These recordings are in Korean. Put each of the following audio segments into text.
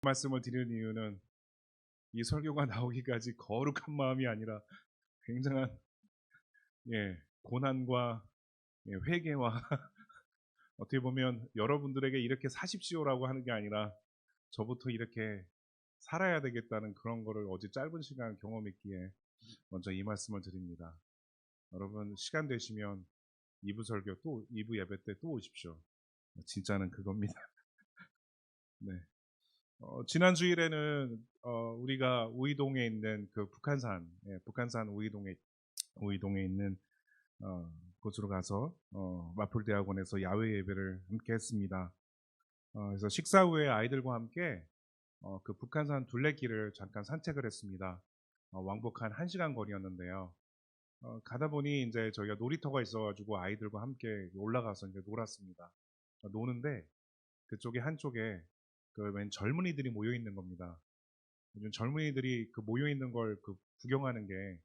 말씀을 드리는 이유는 이 설교가 나오기까지 거룩한 마음이 아니라 굉장한 고난과 회개와 어떻게 보면 여러분들에게 이렇게 사십시오라고 하는 게 아니라 저부터 이렇게 살아야 되겠다는 그런 거를 어제 짧은 시간 경험했기에 먼저 이 말씀을 드립니다. 여러분 시간 되시면 2부 설교 또 2부 예배 때 또 오십시오. 진짜는 그겁니다. 네. 지난 주일에는 우리가 우이동에 있는 그 북한산, 북한산 우이동에 있는 어, 곳으로 가서 마풀대학원에서 야외 예배를 함께 했습니다. 그래서 식사 후에 아이들과 함께 그 북한산 둘레길을 잠깐 산책을 했습니다. 왕복 한 1시간 거리였는데요. 가다 보니 이제 저희가 놀이터가 있어가지고 아이들과 함께 올라가서 이제 놀았습니다. 노는데 그쪽에 한쪽에 그 웬 젊은이들이 모여 있는 겁니다. 요즘 젊은이들이 그 모여 있는 걸 그 구경하는 게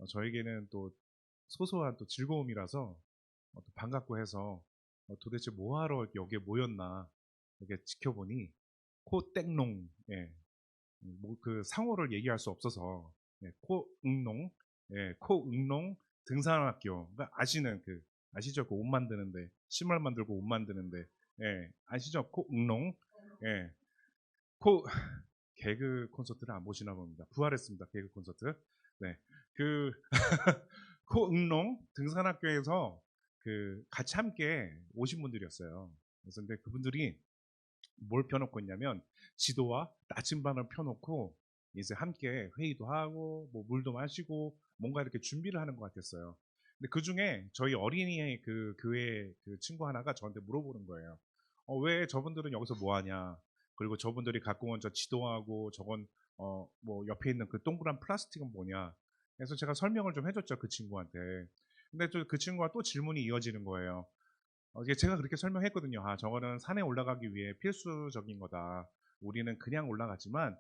저에게는 또 소소한 또 즐거움이라서 또 반갑고 해서 도대체 뭐하러 여기에 모였나 이렇게 지켜보니 코땡농 그 상호를 얘기할 수 없어서 코응농 코응농 등산학교 그러니까 아시는 그 아시죠? 그 옷 만드는데 신발 만들고 옷 만드는데 아시죠? 코응농 예, 코 개그 콘서트를 안 보시나 봅니다. 부활했습니다. 개그 콘서트. 네. 그 코응롱 등산학교에서 그 같이 함께 오신 분들이었어요. 그래서 근데 그분들이 뭘 펴놓고 있냐면 지도와 나침반을 펴놓고 이제 함께 회의도 하고 뭐 물도 마시고 뭔가 이렇게 준비를 하는 것 같았어요. 근데 그 중에 저희 어린이의 그 교회 그 친구 하나가 저한테 물어보는 거예요. 왜 저분들은 여기서 뭐 하냐? 그리고 저분들이 갖고 온 저 지도하고 저건 뭐 옆에 있는 그 동그란 플라스틱은 뭐냐? 그래서 제가 설명을 좀 해줬죠 그 친구한테. 근데 또 그 친구가 또 질문이 이어지는 거예요. 이게 제가 그렇게 설명했거든요. 저거는 산에 올라가기 위해 필수적인 거다. 우리는 그냥 올라가지만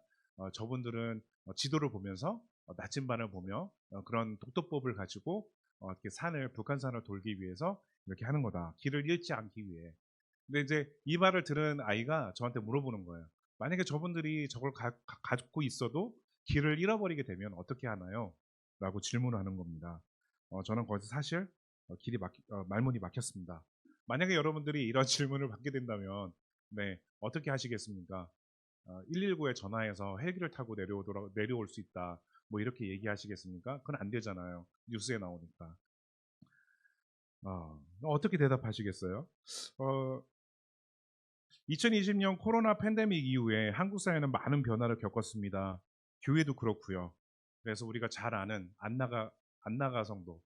저분들은 지도를 보면서 나침반을 보며 그런 독도법을 가지고 이렇게 북한산을 돌기 위해서 이렇게 하는 거다. 길을 잃지 않기 위해. 근데 이제 이 말을 들은 아이가 저한테 물어보는 거예요. 만약에 저분들이 저걸 가지고 있어도 길을 잃어버리게 되면 어떻게 하나요? 라고 질문을 하는 겁니다. 저는 거기서 사실 말문이 막혔습니다. 만약에 여러분들이 이런 질문을 받게 된다면 어떻게 하시겠습니까? 119에 전화해서 헬기를 타고 내려올 수 있다. 뭐 이렇게 얘기하시겠습니까? 그건 안 되잖아요. 뉴스에 나오니까. 어떻게 대답하시겠어요? 어, 2020년 코로나 팬데믹 이후에 한국 사회는 많은 변화를 겪었습니다. 교회도 그렇고요. 그래서 우리가 잘 아는 안나가 성도,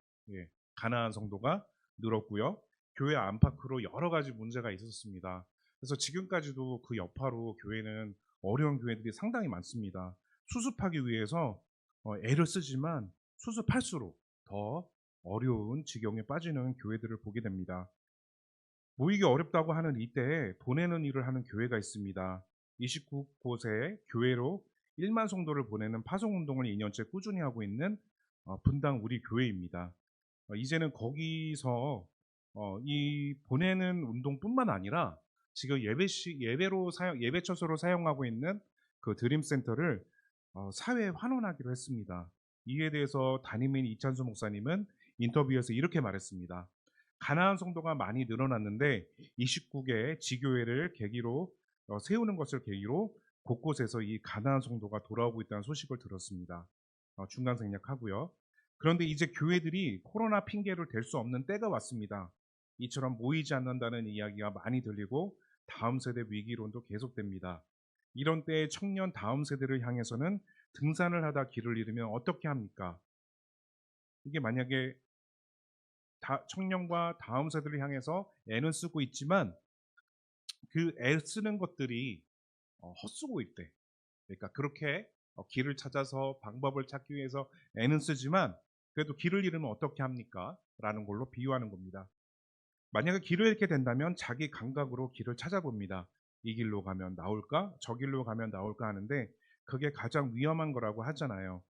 가나안 성도가 늘었고요. 교회 안팎으로 여러 가지 문제가 있었습니다. 그래서 지금까지도 그 여파로 교회는 어려운 교회들이 상당히 많습니다. 수습하기 위해서 애를 쓰지만 수습할수록 더 어려운 지경에 빠지는 교회들을 보게 됩니다. 모이기 어렵다고 하는 이때에 보내는 일을 하는 교회가 있습니다. 29곳의 교회로 1만 성도를 보내는 파송 운동을 2년째 꾸준히 하고 있는 분당 우리 교회입니다. 이제는 거기서 이 보내는 운동뿐만 아니라 지금 예배처소로 사용하고 있는 그 드림센터를 사회에 환원하기로 했습니다. 이에 대해서 담임인 이찬수 목사님은 인터뷰에서 이렇게 말했습니다. 가나안 성도가 많이 늘어났는데 29개 지교회를 계기로 세우는 것을 계기로 곳곳에서 이 가나안 성도가 돌아오고 있다는 소식을 들었습니다. 중간 생략하고요. 그런데 이제 교회들이 코로나 핑계를 댈 수 없는 때가 왔습니다. 이처럼 모이지 않는다는 이야기가 많이 들리고 다음 세대 위기론도 계속됩니다. 이런 때에 청년 다음 세대를 향해서는 등산을 하다 길을 잃으면 어떻게 합니까? 이게 만약에 청년과 다음 세대를 향해서 애는 쓰고 있지만 그 애 쓰는 것들이 헛수고일 때, 그러니까 그렇게 길을 찾아서 방법을 찾기 위해서 애는 쓰지만 그래도 길을 잃으면 어떻게 합니까? 라는 걸로 비유하는 겁니다. 만약에 길을 잃게 된다면 자기 감각으로 길을 찾아봅니다. 이 길로 가면 나올까? 저 길로 가면 나올까 하는데 그게 가장 위험한 거라고 하잖아요.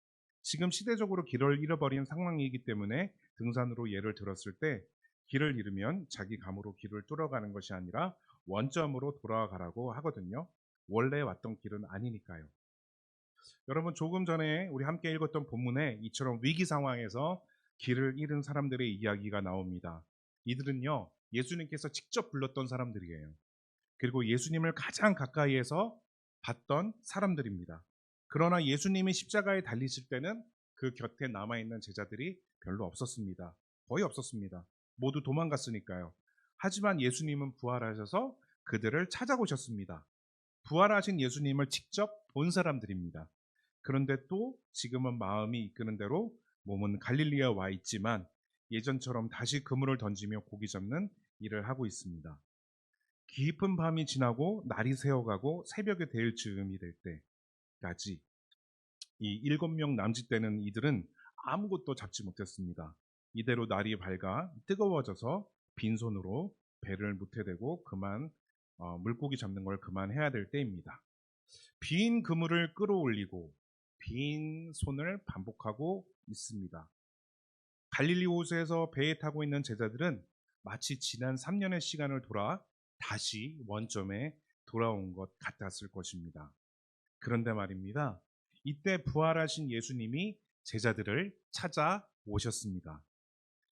지금 시대적으로 길을 잃어버린 상황이기 때문에 등산으로 예를 들었을 때 길을 잃으면 자기 감으로 길을 뚫어가는 것이 아니라 원점으로 돌아가라고 하거든요. 원래 왔던 길은 아니니까요. 여러분, 조금 전에 우리 함께 읽었던 본문에 이처럼 위기 상황에서 길을 잃은 사람들의 이야기가 나옵니다. 이들은요, 예수님께서 직접 불렀던 사람들이에요. 그리고 예수님을 가장 가까이에서 봤던 사람들입니다. 그러나 예수님이 십자가에 달리실 때는 그 곁에 남아있는 제자들이 별로 없었습니다. 거의 없었습니다. 모두 도망갔으니까요. 하지만 예수님은 부활하셔서 그들을 찾아오셨습니다. 부활하신 예수님을 직접 본 사람들입니다. 그런데 또 지금은 마음이 이끄는 대로 몸은 갈릴리에 와 있지만 예전처럼 다시 그물을 던지며 고기 잡는 일을 하고 있습니다. 깊은 밤이 지나고 날이 새어가고 새벽에 대일 즈음이 될 때까지 이 7명 남짓되는 이들은 아무것도 잡지 못했습니다. 이대로 날이 밝아 뜨거워져서 빈손으로 배를 무태대고 그만 물고기 잡는 걸 그만해야 될 때입니다. 빈 그물을 끌어올리고 빈 손을 반복하고 있습니다. 갈릴리 호수에서 배에 타고 있는 제자들은 마치 지난 3년의 시간을 돌아 다시 원점에 돌아온 것 같았을 것입니다. 그런데 말입니다. 이때 부활하신 예수님이 제자들을 찾아오셨습니다.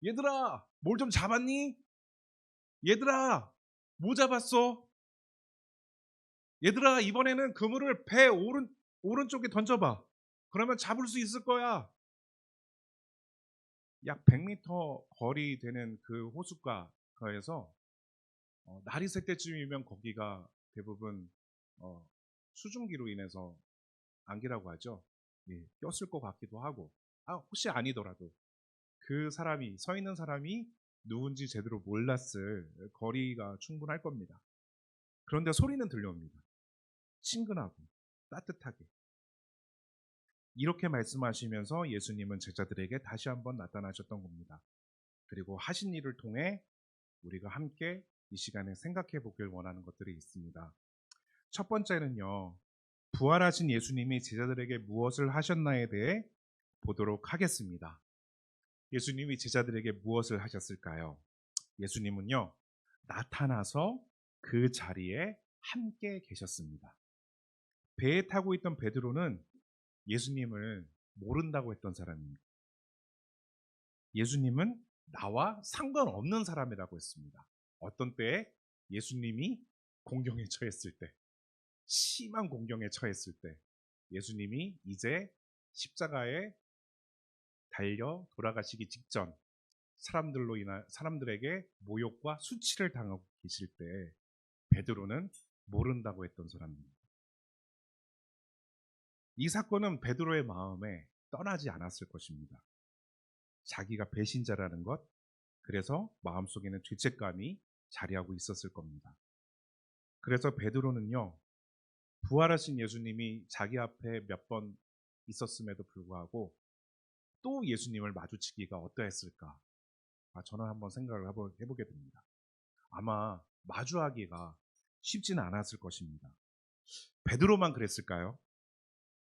얘들아, 뭘 좀 잡았니? 얘들아, 뭐 잡았어? 얘들아, 이번에는 그물을 배 오른쪽에 던져봐. 그러면 잡을 수 있을 거야. 약 100m 거리 되는 그 호숫가에서 날이 새 때쯤이면 거기가 대부분 수증기로 인해서 안기라고 하죠. 예, 꼈을 것 같기도 하고, 혹시 아니더라도 그 사람이 서 있는 사람이 누군지 제대로 몰랐을 거리가 충분할 겁니다. 그런데 소리는 들려옵니다. 친근하고 따뜻하게. 이렇게 말씀하시면서 예수님은 제자들에게 다시 한번 나타나셨던 겁니다. 그리고 하신 일을 통해 우리가 함께 이 시간에 생각해 보길 원하는 것들이 있습니다. 첫 번째는요, 부활하신 예수님이 제자들에게 무엇을 하셨나에 대해 보도록 하겠습니다. 예수님이 제자들에게 무엇을 하셨을까요? 예수님은요, 나타나서 그 자리에 함께 계셨습니다. 배에 타고 있던 베드로는 예수님을 모른다고 했던 사람입니다. 예수님은 나와 상관없는 사람이라고 했습니다. 어떤 때에 예수님이 공경에 처했을 때, 심한 공경에 처했을 때, 예수님이 이제 십자가에 달려 돌아가시기 직전 사람들에게 모욕과 수치를 당하고 계실 때 베드로는 모른다고 했던 사람입니다. 이 사건은 베드로의 마음에 떠나지 않았을 것입니다. 자기가 배신자라는 것, 그래서 마음속에는 죄책감이 자리하고 있었을 겁니다. 그래서 베드로는요, 부활하신 예수님이 자기 앞에 몇 번 있었음에도 불구하고 또 예수님을 마주치기가 어떠했을까? 저는 한번 생각을 해보게 됩니다. 아마 마주하기가 쉽지는 않았을 것입니다. 베드로만 그랬을까요?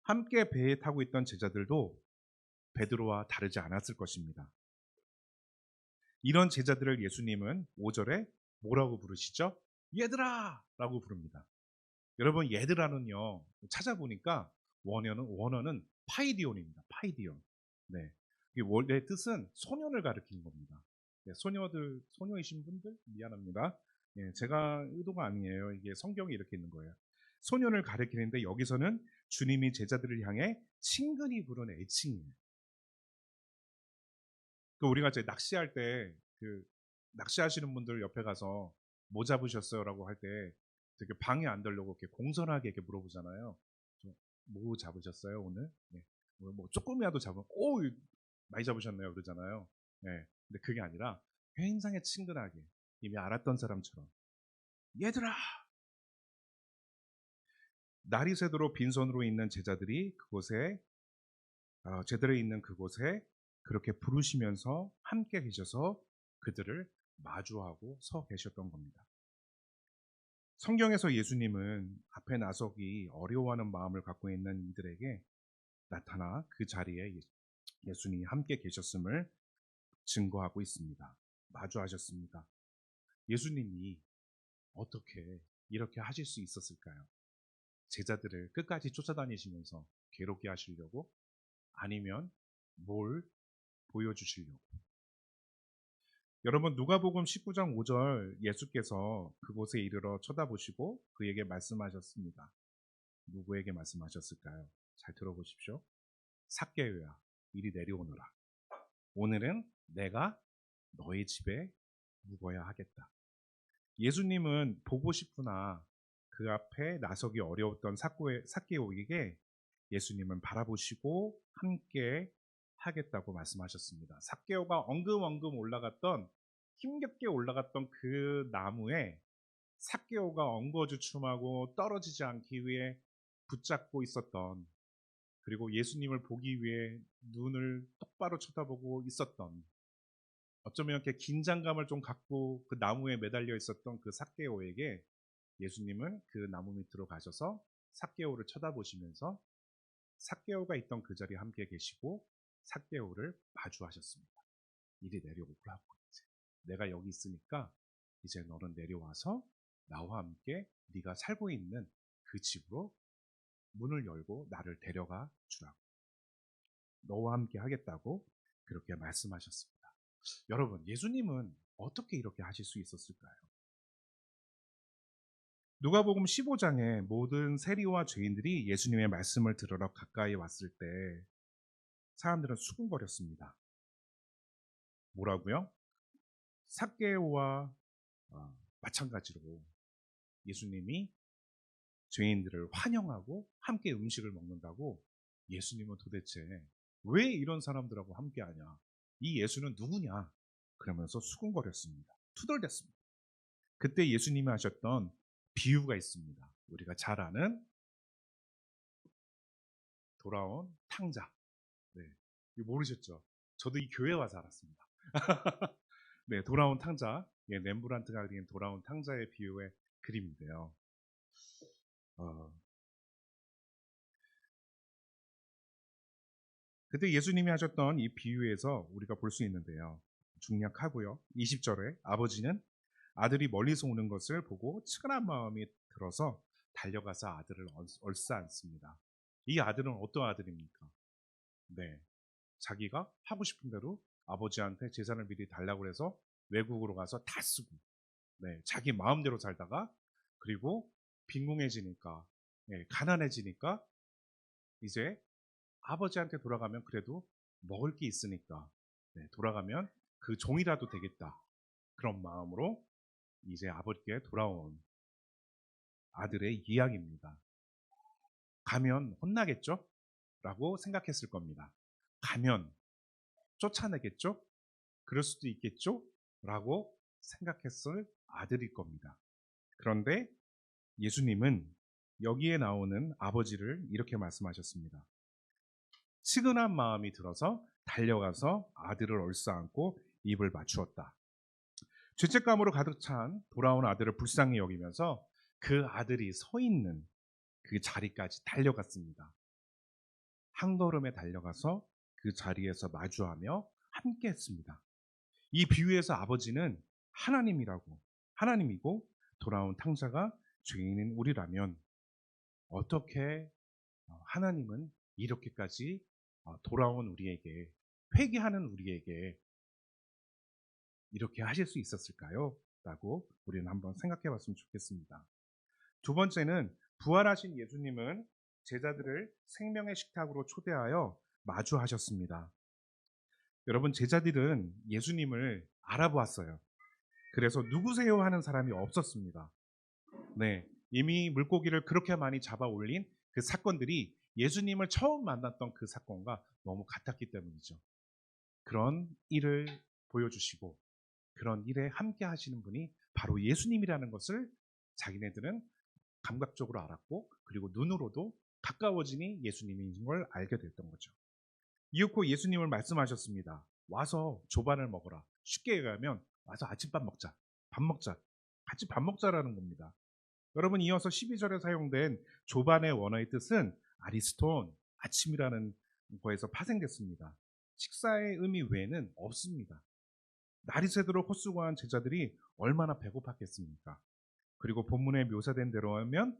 함께 배에 타고 있던 제자들도 베드로와 다르지 않았을 것입니다. 이런 제자들을 예수님은 5절에 뭐라고 부르시죠? 얘들아! 라고 부릅니다. 여러분, 얘들아는요, 찾아보니까 원어는 파이디온입니다. 파이디온. 네. 이게 원래 뜻은 소년을 가리키는 겁니다. 네, 소녀이신 분들 미안합니다. 예, 제가 의도가 아니에요. 이게 성경에 이렇게 있는 거예요. 소년을 가리키는데 여기서는 주님이 제자들을 향해 친근히 부른 애칭이에요. 우리가 이제 낚시할 때 낚시하시는 분들 옆에 가서 뭐 잡으셨어요라고 할 때 되게 방해 안 되려고 이렇게 공손하게 이렇게 물어보잖아요. 뭐 잡으셨어요 오늘? 네. 뭐 조금이라도 잡으면 많이 잡으셨네요 그러잖아요. 네. 근데 그게 아니라 굉장히 친근하게 이미 알았던 사람처럼 얘들아, 날이 새도록 빈손으로 있는 제자들이 제들에 있는 그곳에 그렇게 부르시면서 함께 계셔서 그들을 마주하고 서 계셨던 겁니다. 성경에서 예수님은 앞에 나서기 어려워하는 마음을 갖고 있는 이들에게 나타나 그 자리에 예수님이 함께 계셨음을 증거하고 있습니다. 마주하셨습니다. 예수님이 어떻게 이렇게 하실 수 있었을까요? 제자들을 끝까지 쫓아다니시면서 괴롭게 하시려고? 아니면 뭘 보여주시려고? 여러분, 누가복음 19장 5절 예수께서 그곳에 이르러 쳐다보시고 그에게 말씀하셨습니다. 누구에게 말씀하셨을까요? 잘 들어보십시오. 삭개오야, 이리 내려오너라. 오늘은 내가 너희 집에 묵어야 하겠다. 예수님은 보고 싶으나 그 앞에 나서기 어려웠던 삭개오에게 예수님은 바라보시고 함께 하겠다고 말씀하셨습니다. 삭개오가 엉금엉금 올라갔던, 힘겹게 올라갔던 그 나무에 삭개오가 엉거주춤하고 떨어지지 않기 위해 붙잡고 있었던, 그리고 예수님을 보기 위해 눈을 똑바로 쳐다보고 있었던, 어쩌면 이렇게 긴장감을 좀 갖고 그 나무에 매달려 있었던 그 삭개오에게 예수님은 그 나무 밑으로 가셔서 삭개오를 쳐다보시면서 삭개오가 있던 그 자리에 함께 계시고 삭개오를 마주하셨습니다. 이리 내려오라고. 이제 내가 여기 있으니까 이제 너는 내려와서 나와 함께 네가 살고 있는 그 집으로 문을 열고 나를 데려가 주라고. 너와 함께 하겠다고 그렇게 말씀하셨습니다. 여러분, 예수님은 어떻게 이렇게 하실 수 있었을까요? 누가복음 15장에 모든 세리와 죄인들이 예수님의 말씀을 들으러 가까이 왔을 때 사람들은 수군거렸습니다. 뭐라고요? 삭개오와 마찬가지로 예수님이 죄인들을 환영하고 함께 음식을 먹는다고, 예수님은 도대체 왜 이런 사람들하고 함께하냐? 이 예수는 누구냐? 그러면서 수군거렸습니다. 투덜댔습니다. 그때 예수님이 하셨던 비유가 있습니다. 우리가 잘 아는 돌아온 탕자. 네, 이거 모르셨죠? 저도 이 교회 와서 알았습니다. 네, 돌아온 탕자. 예, 렘브란트가 그린 돌아온 탕자의 비유의 그림인데요. 그때 예수님이 하셨던 이 비유에서 우리가 볼 수 있는데요. 중략하고요. 20절에 아버지는 아들이 멀리서 오는 것을 보고 측은한 마음이 들어서 달려가서 아들을 얼싸안습니다. 이 아들은 어떤 아들입니까? 네, 자기가 하고 싶은 대로 아버지한테 재산을 미리 달라고 해서 외국으로 가서 다 쓰고, 네, 자기 마음대로 살다가, 그리고 빈궁해지니까, 네, 가난해지니까 이제 아버지한테 돌아가면 그래도 먹을 게 있으니까, 네, 돌아가면 그 종이라도 되겠다, 그런 마음으로 이제 아버지께 돌아온 아들의 이야기입니다. 가면 혼나겠죠? 라고 생각했을 겁니다. 가면 쫓아내겠죠? 그럴 수도 있겠죠? 라고 생각했을 아들일 겁니다. 그런데 예수님은 여기에 나오는 아버지를 이렇게 말씀하셨습니다. 측은한 마음이 들어서 달려가서 아들을 얼싸안고 입을 맞추었다. 죄책감으로 가득 찬 돌아온 아들을 불쌍히 여기면서 그 아들이 서 있는 그 자리까지 달려갔습니다. 한 걸음에 달려가서 그 자리에서 마주하며 함께 했습니다. 이 비유에서 아버지는 하나님이고 돌아온 탕자가 죄인인 우리라면 어떻게 하나님은 이렇게까지 돌아온 우리에게, 회개하는 우리에게 이렇게 하실 수 있었을까요? 라고 우리는 한번 생각해 봤으면 좋겠습니다. 두 번째는 부활하신 예수님은 제자들을 생명의 식탁으로 초대하여 마주하셨습니다. 여러분, 제자들은 예수님을 알아보았어요. 그래서 누구세요 하는 사람이 없었습니다. 네, 이미 물고기를 그렇게 많이 잡아 올린 그 사건들이 예수님을 처음 만났던 그 사건과 너무 같았기 때문이죠. 그런 일을 보여주시고 그런 일에 함께 하시는 분이 바로 예수님이라는 것을 자기네들은 감각적으로 알았고, 그리고 눈으로도 가까워지니 예수님인 걸 알게 됐던 거죠. 이윽고 예수님을 말씀하셨습니다. 와서 조반을 먹어라. 쉽게 얘기하면 와서 아침밥 먹자, 밥 먹자, 같이 밥 먹자라는 겁니다. 여러분, 이어서 12절에 사용된 조반의 원어의 뜻은 아리스톤, 아침이라는 거에서 파생됐습니다. 식사의 의미 외에는 없습니다. 날이 새도록 헛수고한 제자들이 얼마나 배고팠겠습니까? 그리고 본문에 묘사된 대로 하면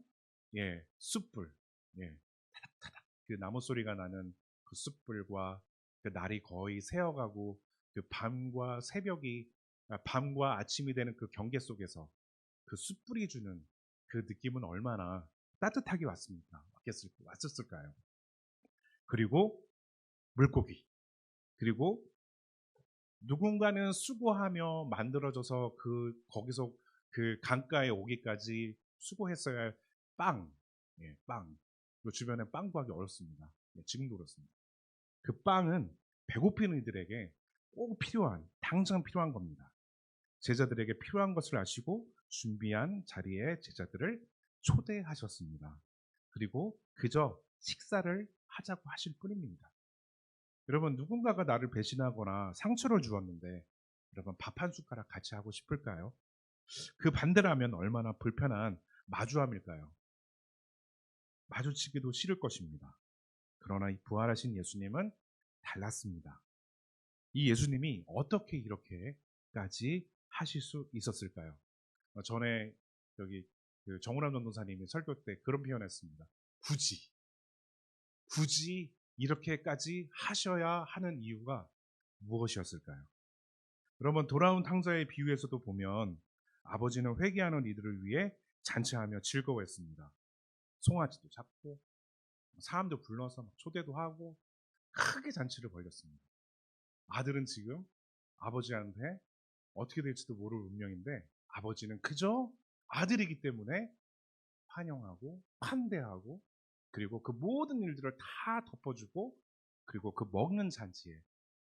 예, 숯불, 예, 타닥타닥 그 나무 소리가 나는 그 숯불과 그 날이 거의 새어가고 그 밤과 새벽이 밤과 아침이 되는 그 경계 속에서 그 숯불이 주는 그 느낌은 얼마나 따뜻하게 왔었을까요? 그리고 물고기, 그리고 누군가는 수고하며 만들어져서 그 거기서 그 강가에 오기까지 수고했어야 할 빵, 예, 빵. 그 주변에 빵 구하기 어렵습니다. 예, 지금도 그렇습니다. 그 빵은 배고픈 이들에게 꼭 필요한, 당장 필요한 겁니다. 제자들에게 필요한 것을 아시고 준비한 자리에 제자들을 초대하셨습니다. 그리고 그저 식사를 하자고 하실 뿐입니다. 여러분, 누군가가 나를 배신하거나 상처를 주었는데 여러분 밥 한 숟가락 같이 하고 싶을까요? 그 반대라면 얼마나 불편한 마주함일까요? 마주치기도 싫을 것입니다. 그러나 이 부활하신 예수님은 달랐습니다. 이 예수님이 어떻게 이렇게까지 하실 수 있었을까요? 전에 여기 그 정우람 전도사님이 설교 때 그런 표현했습니다. 굳이 이렇게까지 하셔야 하는 이유가 무엇이었을까요? 여러분, 돌아온 탕자의 비유에서도 보면 아버지는 회개하는 이들을 위해 잔치하며 즐거워했습니다. 송아지도 잡고 사람도 불러서 막 초대도 하고 크게 잔치를 벌였습니다. 아들은 지금 아버지한테 어떻게 될지도 모를 운명인데 아버지는 그저 아들이기 때문에 환영하고 환대하고 그리고 그 모든 일들을 다 덮어주고 그리고 그 먹는 잔치에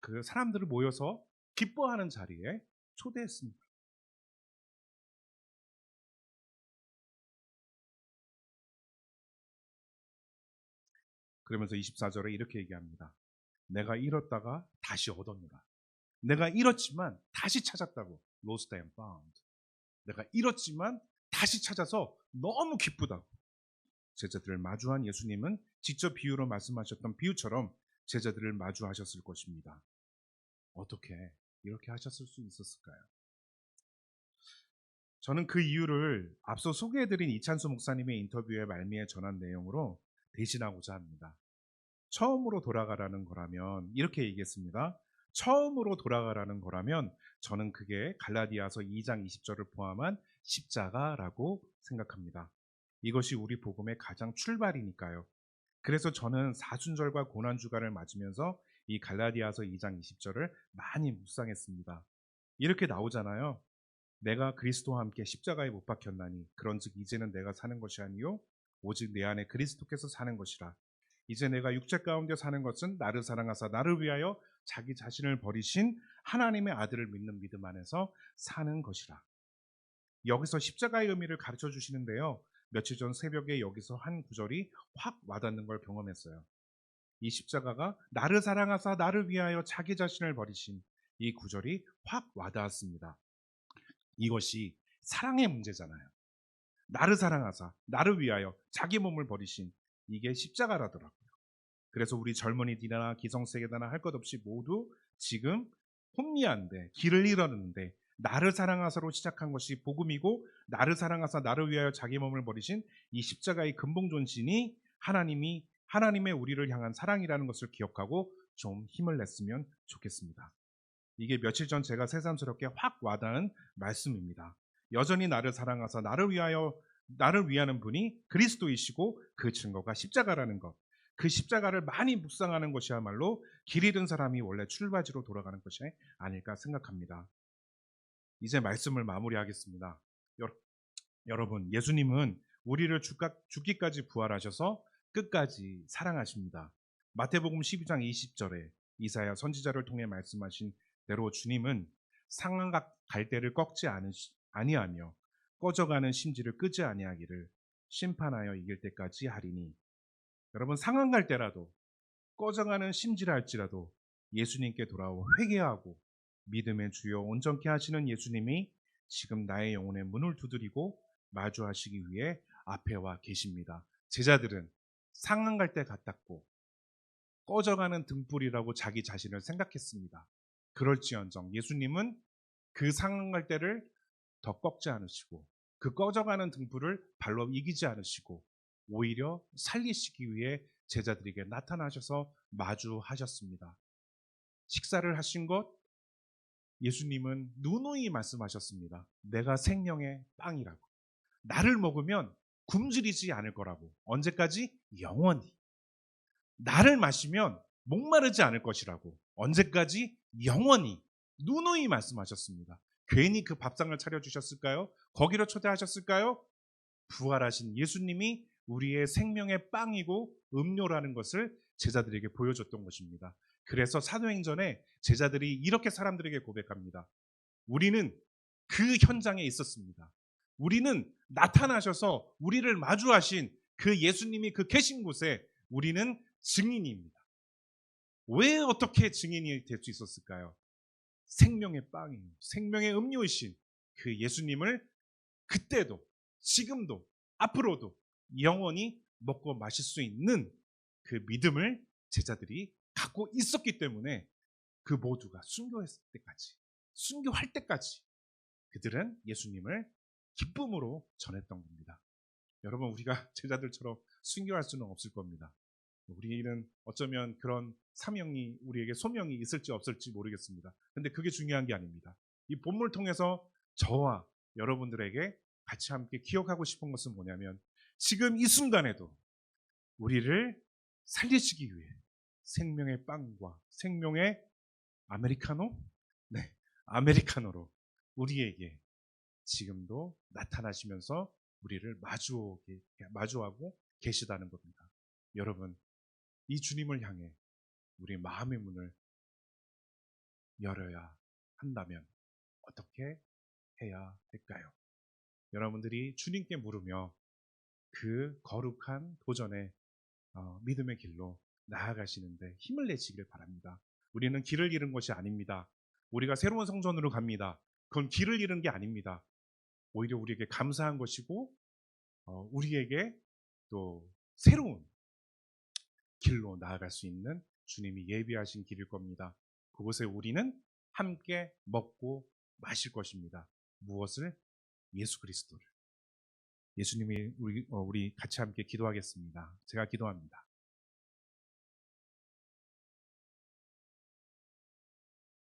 그 사람들을 모여서 기뻐하는 자리에 초대했습니다. 그러면서 24절에 이렇게 얘기합니다. 내가 잃었다가 다시 얻었노라. 내가 잃었지만 다시 찾았다고. Lost and found. 내가 잃었지만 다시 찾아서 너무 기쁘다고. 제자들을 마주한 예수님은 직접 비유로 말씀하셨던 비유처럼 제자들을 마주하셨을 것입니다. 어떻게 이렇게 하셨을 수 있었을까요? 저는 그 이유를 앞서 소개해드린 이찬수 목사님의 인터뷰에 말미에 전한 내용으로 대신하고자 합니다. 처음으로 돌아가라는 거라면 이렇게 얘기했습니다. 처음으로 돌아가라는 거라면 저는 그게 갈라디아서 2장 20절을 포함한 십자가라고 생각합니다. 이것이 우리 복음의 가장 출발이니까요. 그래서 저는 사순절과 고난주간을 맞으면서 이 갈라디아서 2장 20절을 많이 묵상했습니다. 이렇게 나오잖아요. 내가 그리스도와 함께 십자가에 못 박혔나니 그런즉 이제는 내가 사는 것이 아니요 오직 내 안에 그리스도께서 사는 것이라. 이제 내가 육체 가운데 사는 것은 나를 사랑하사 나를 위하여 자기 자신을 버리신 하나님의 아들을 믿는 믿음 안에서 사는 것이라. 여기서 십자가의 의미를 가르쳐 주시는데요. 며칠 전 새벽에 여기서 한 구절이 확 와닿는 걸 경험했어요. 이 십자가가 나를 사랑하사 나를 위하여 자기 자신을 버리신 이 구절이 확 와닿았습니다. 이것이 사랑의 문제잖아요. 나를 사랑하사 나를 위하여 자기 몸을 버리신 이게 십자가라더라고요. 그래서 우리 젊은이들이나 기성세대나 할 것 없이 모두 지금 혼미한데 길을 잃었는데 나를 사랑하사로 시작한 것이 복음이고 나를 사랑하사 나를 위하여 자기 몸을 버리신 이 십자가의 근본 존신이 하나님의 우리를 향한 사랑이라는 것을 기억하고 좀 힘을 냈으면 좋겠습니다. 이게 며칠 전 제가 새삼스럽게 확 와닿은 말씀입니다. 여전히 나를 사랑하사 나를 위하는 분이 그리스도이시고 그 증거가 십자가라는 것. 그 십자가를 많이 묵상하는 것이야말로 길 잃은 사람이 원래 출발지로 돌아가는 것이 아닐까 생각합니다. 이제 말씀을 마무리하겠습니다. 여러분, 예수님은 우리를 죽기까지 부활하셔서 끝까지 사랑하십니다. 마태복음 12장 20절에 이사야 선지자를 통해 말씀하신 대로 주님은 상한 갈대를 꺾지 아니하며 꺼져가는 심지를 끄지 아니하기를 심판하여 이길 때까지 하리니. 여러분, 상한 갈대라도 꺼져가는 심지를 할지라도 예수님께 돌아와 회개하고 믿음의 주여 온전케 하시는 예수님이 지금 나의 영혼의 문을 두드리고 마주하시기 위해 앞에 와 계십니다. 제자들은 상한 갈대 같았고 꺼져가는 등불이라고 자기 자신을 생각했습니다. 그럴지언정 예수님은 그 상한 갈대를 더 꺾지 않으시고 그 꺼져가는 등불을 발로 이기지 않으시고 오히려 살리시기 위해 제자들에게 나타나셔서 마주하셨습니다. 식사를 하신 것 예수님은 누누이 말씀하셨습니다. 내가 생명의 빵이라고. 나를 먹으면 굶주리지 않을 거라고. 언제까지? 영원히. 나를 마시면 목마르지 않을 것이라고. 언제까지? 영원히. 누누이 말씀하셨습니다. 괜히 그 밥상을 차려주셨을까요? 거기로 초대하셨을까요? 부활하신 예수님이 우리의 생명의 빵이고 음료라는 것을 제자들에게 보여줬던 것입니다. 그래서 사도행전에 제자들이 이렇게 사람들에게 고백합니다. 우리는 그 현장에 있었습니다. 우리는 나타나셔서 우리를 마주하신 그 예수님이 그 계신 곳에 우리는 증인입니다. 왜 어떻게 증인이 될 수 있었을까요? 생명의 빵이요, 생명의 음료이신 그 예수님을 그때도, 지금도, 앞으로도 영원히 먹고 마실 수 있는 그 믿음을 제자들이 갖고 있었기 때문에 그 모두가 순교했을 때까지, 순교할 때까지 그들은 예수님을 기쁨으로 전했던 겁니다. 여러분, 우리가 제자들처럼 순교할 수는 없을 겁니다. 우리는 어쩌면 그런 사명이 우리에게 소명이 있을지 없을지 모르겠습니다. 근데 그게 중요한 게 아닙니다. 이 본문을 통해서 저와 여러분들에게 같이 함께 기억하고 싶은 것은 뭐냐면 지금 이 순간에도 우리를 살리시기 위해 생명의 빵과 생명의 아메리카노? 네, 아메리카노로 우리에게 지금도 나타나시면서 우리를 마주하고 계시다는 겁니다. 여러분, 이 주님을 향해 우리 마음의 문을 열어야 한다면 어떻게 해야 될까요? 여러분들이 주님께 물으며 그 거룩한 도전의 믿음의 길로 나아가시는데 힘을 내시길 바랍니다. 우리는 길을 잃은 것이 아닙니다. 우리가 새로운 성전으로 갑니다. 그건 길을 잃은 게 아닙니다. 오히려 우리에게 감사한 것이고 우리에게 또 새로운 길로 나아갈 수 있는 주님이 예비하신 길일 겁니다. 그곳에 우리는 함께 먹고 마실 것입니다. 무엇을? 예수 그리스도를. 예수님이 우리 같이 함께 기도하겠습니다. 제가 기도합니다.